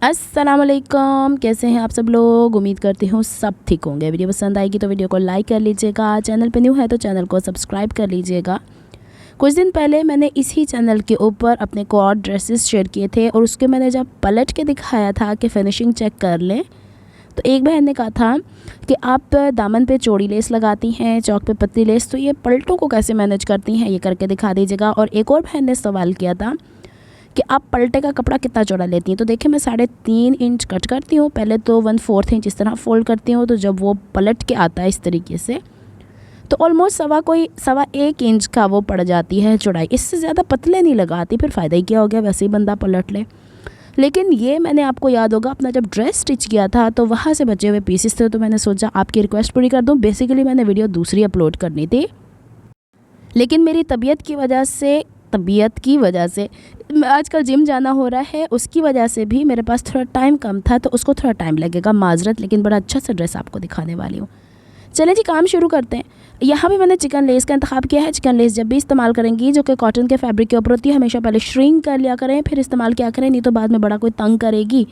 अस्सलाम वालेकुम, कैसे हैं आप सब लोग। उम्मीद करती हूँ सब ठीक होंगे। वीडियो पसंद आएगी तो वीडियो को लाइक कर लीजिएगा, चैनल पे न्यू है तो चैनल को सब्सक्राइब कर लीजिएगा। कुछ दिन पहले मैंने इसी चैनल के ऊपर अपने कोड ड्रेसेस शेयर किए थे और उसके मैंने जब पलट के दिखाया था कि फिनिशिंग चेक कर लें, तो एक बहन ने कहा था कि आप दामन पे चौड़ी लेस लगाती हैं, चौक पे पतली लेस, तो ये पलटों को कैसे मैनेज करती हैं, ये करके दिखा दीजिएगा। और एक और बहन ने सवाल किया था कि आप पलटे का कपड़ा कितना चौड़ा लेती हैं। तो देखिए, मैं 3.5 इंच कट करती हूँ, पहले तो 1/4 इंच इस तरह फ़ोल्ड करती हूँ, तो जब वो पलट के आता है इस तरीके से तो ऑलमोस्ट 1.25 इंच का वो पड़ जाती है चौड़ाई। इससे ज़्यादा पतले नहीं लगाती, फिर फ़ायदा ही क्या हो गया, वैसे ही बंदा पलट ले। लेकिन ये मैंने आपको याद होगा अपना जब ड्रेस स्टिच किया था तो वहाँ से बचे हुए पीसेस थे, तो मैंने सोचा आपकी रिक्वेस्ट पूरी कर दूँ। बेसिकली मैंने वीडियो दूसरी अपलोड करनी थी, लेकिन मेरी तबीयत की वजह से आजकल जिम जाना हो रहा है, उसकी वजह से भी मेरे पास थोड़ा टाइम कम था, तो उसको थोड़ा टाइम लगेगा, माजरत। लेकिन बड़ा अच्छा सा ड्रेस आपको दिखाने वाली हूँ। चले जी, काम शुरू करते हैं। यहाँ भी मैंने चिकन लेस का इंतखाब किया है। चिकन लेस जब भी इस्तेमाल करेंगी जो कि कॉटन के फैब्रिक के ऊपर होती है, हमेशा पहले श्रिंक कर लिया करें, फिर इस्तेमाल किया करें, नहीं तो बाद में बड़ा कोई तंग करेगी।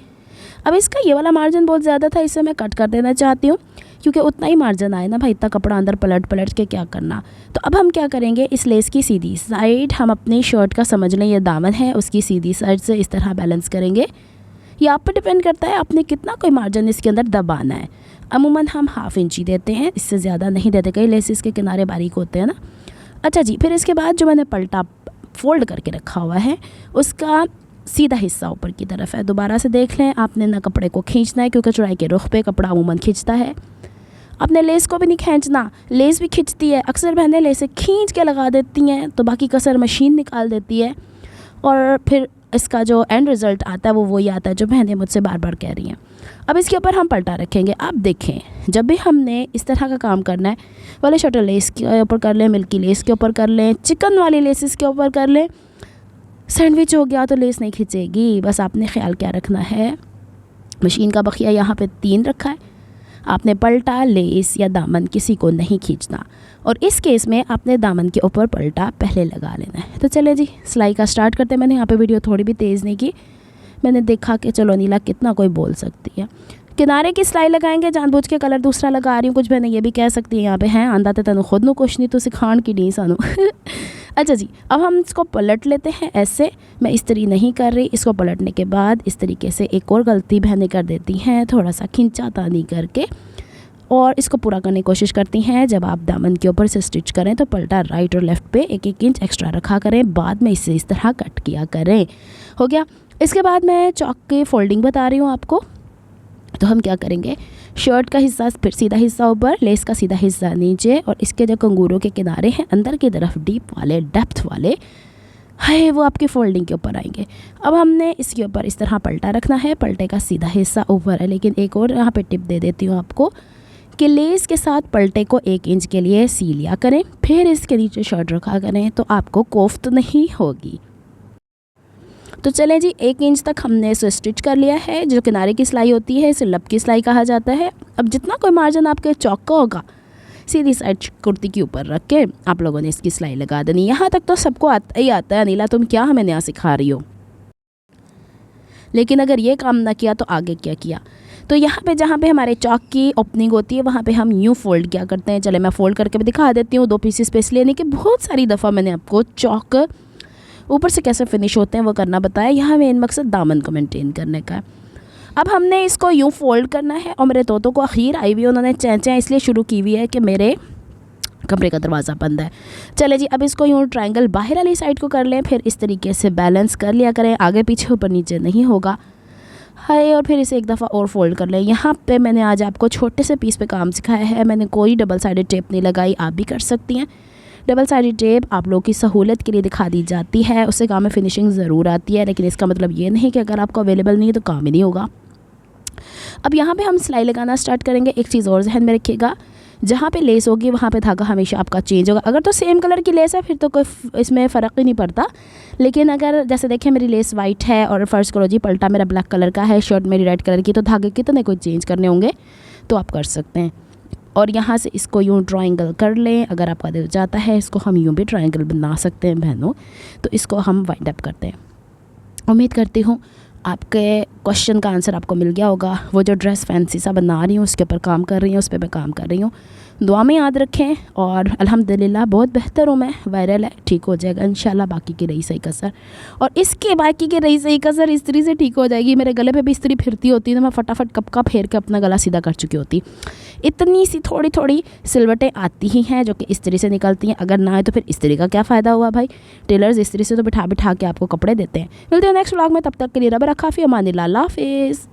अब इसका ये वाला मार्जिन बहुत ज़्यादा था, इसे मैं कट कर देना चाहती हूँ, क्योंकि उतना ही मार्जिन आए ना भाई, इतना कपड़ा अंदर पलट के क्या करना। तो अब हम क्या करेंगे, इस लेस की सीधी साइड हम अपनी शर्ट का समझ लें ये दामन है, उसकी सीधी साइड से इस तरह बैलेंस करेंगे। ये आप पर डिपेंड करता है आपने कितना कोई मार्जिन इसके अंदर दबाना है। अमूमन हम 1/2 इंच ही देते हैं, इससे ज़्यादा नहीं देते, कई लेसेस के किनारे बारीक होते हैं ना। अच्छा जी, फिर इसके बाद जो मैंने पलटा फोल्ड करके रखा हुआ है उसका सीधा हिस्सा ऊपर की तरफ है। दोबारा से देख लें, आपने ना कपड़े को खींचना है, क्योंकि चौड़ाई के रुख पे कपड़ा अमूमन खींचता है। अपने लेस को भी नहीं खींचना, लेस भी खींचती है। अक्सर बहनें लेसे खींच के लगा देती हैं, तो बाकी कसर मशीन निकाल देती है, और फिर इसका जो एंड रिज़ल्ट आता है वो वही आता है जो बहनें मुझसे बार बार कह रही हैं। अब इसके ऊपर हम पलटा रखेंगे। आप देखें, जब भी हमने इस तरह का काम करना है, वाले शटर लेस के ऊपर कर लें, मिल्की लेस के ऊपर कर लें, चिकन वाली लेसेस के ऊपर कर लें, सैंडविच हो गया तो लेस नहीं खींचेगी। बस आपने ख्याल क्या रखना है, मशीन का बखिया यहाँ पे 3 रखा है, आपने पलटा, लेस या दामन किसी को नहीं खींचना, और इस केस में आपने दामन के ऊपर पलटा पहले लगा लेना है। तो चले जी, सिलाई का स्टार्ट करते हैं। मैंने यहाँ पे वीडियो थोड़ी भी तेज़ नहीं की, मैंने देखा कि चलो नीला कितना कोई बोल सकती है। किनारे की सिलाई लगाएंगे, जानबूझ के कलर दूसरा लगा रही हूँ। कुछ मैंने ये भी कह सकती है यहाँ पे हैं आंदा तो तेन खुद न कुछ नहीं, तो सिखाण की नहीं सानू। अच्छा जी, अब हम इसको पलट लेते हैं ऐसे। मैं इस तरीके नहीं कर रही, इसको पलटने के बाद इस तरीके से एक और गलती बहनें कर देती हैं, थोड़ा सा खिंचातानी करके, और इसको पूरा करने की कोशिश करती हैं। जब आप दामन के ऊपर से स्टिच करें तो पलटा राइट और लेफ़्ट पे 1-1 इंच एक्स्ट्रा रखा करें, बाद में इसे इस तरह कट किया करें। हो गया। इसके बाद मैं चौक की फोल्डिंग बता रही हूँ आपको। तो हम क्या करेंगे, शर्ट का हिस्सा फिर सीधा हिस्सा ऊपर, लेस का सीधा हिस्सा नीचे, और इसके जो कंगूरों के किनारे हैं अंदर की तरफ डीप वाले, डेप्थ वाले है, वो आपकी फोल्डिंग के ऊपर आएंगे। अब हमने इसके ऊपर इस तरह पलटा रखना है, पलटे का सीधा हिस्सा ऊपर है। लेकिन एक और यहाँ पे टिप दे देती हूँ आपको कि लेस के साथ पलटे को 1 इंच के लिए सी लिया करें, फिर इसके नीचे शर्ट रखा करें, तो आपको कोफ्त नहीं होगी। तो चलें जी, 1 इंच तक हमने इसे स्टिच कर लिया है। जो किनारे की सिलाई होती है इसे लब की सिलाई कहा जाता है। अब जितना कोई मार्जिन आपके चौक का होगा, सीधी साइड कुर्ती के ऊपर रख के आप लोगों ने इसकी सिलाई लगा देनी। यहाँ तक तो सबको आता ही आता है। अनिला, तुम क्या हमें नया सिखा रही हो? लेकिन अगर ये काम ना किया तो आगे क्या किया। तो यहाँ पे जहाँ पे हमारे चौक की ओपनिंग होती है, वहाँ पे हम यूँ फोल्ड किया करते हैं। चले मैं फ़ोल्ड करके भी दिखा देती हूँ। 2 पीसेस पे इसलिए नहीं कि बहुत सारी दफ़ा मैंने आपको चौक ऊपर से कैसे फिनिश होते हैं वो करना बताया। यहाँ मेन मकसद दामन को मेंटेन करने का है। अब हमने इसको यूँ फोल्ड करना है, और मेरे तोतों को अखीर आई हुई, उन्होंने चैं इसलिए शुरू की हुई है कि मेरे कमरे का दरवाज़ा बंद है। चले जी, अब इसको यूँ ट्रायंगल बाहर वाली साइड को कर लें, फिर इस तरीके से बैलेंस कर लिया करें, आगे पीछे ऊपर नीचे नहीं होगा है, और फिर इसे एक दफ़ा और फोल्ड कर लें। यहाँ पे मैंने आज आपको छोटे से पीस पे काम सिखाया है, मैंने कोई डबल साइडेड टेप नहीं लगाई, आप भी कर सकती हैं। डबल साइडेड टेप आप लोगों की सहूलत के लिए दिखा दी जाती है, उससे काम में फिनिशिंग ज़रूर आती है, लेकिन इसका मतलब ये नहीं कि अगर आपको अवेलेबल नहीं है तो काम ही नहीं होगा। अब यहाँ पे हम सिलाई लगाना स्टार्ट करेंगे। एक चीज़ और जहन में रखिएगा, जहाँ पे लेस होगी वहाँ पे धागा हमेशा आपका चेंज होगा। अगर तो सेम कलर की लेस है फिर तो कोई इसमें फ़र्क ही नहीं पड़ता, लेकिन अगर जैसे देखें मेरी लेस वाइट है और फ़र्ज़ करो जी पलटा मेरा ब्लैक कलर का है, शर्ट मेरी रेड कलर की, तो धागे कितने कोई चेंज करने होंगे तो आप कर सकते हैं। और यहाँ से इसको यूँ ट्रायंगल कर लें। अगर आपका दिल चाहता है इसको हम यूँ भी ट्रायंगल बना सकते हैं बहनों। तो इसको हम वाइंड अप करते हैं। उम्मीद करती हूँ आपके क्वेश्चन का आंसर आपको मिल गया होगा। वो जो ड्रेस फैंसी सा बना रही हूँ उसके ऊपर काम कर रही हूँ, उस पर मैं काम कर रही हूँ। दुआ में याद रखें और अल्हम्दुलिल्लाह बहुत बेहतर हूँ मैं, वायरल है, ठीक हो जाएगा इंशाल्लाह। बाकी की रही सही कसर, और इसके बाकी की रही सही कसर इस्त्री से ठीक हो जाएगी। मेरे गले पे भी इस्त्री फिरती होती तो मैं फटाफट कप का फेर के अपना गला सीधा कर चुकी होती। इतनी सी थोड़ी थोड़ी सिलवटें आती ही हैं जो कि इस्त्री से निकलती हैं। अगर ना आए तो फिर इस्त्री का क्या फ़ायदा हुआ भाई। टेलर्स इस्त्री से तो बिठा बिठा के आपको कपड़े देते हैं। मिलते हैं नेक्स्ट व्लॉग में, तब तक के लिए रब रखा फ़ी अमानिल्लाह, अल्लाह हाफिज़।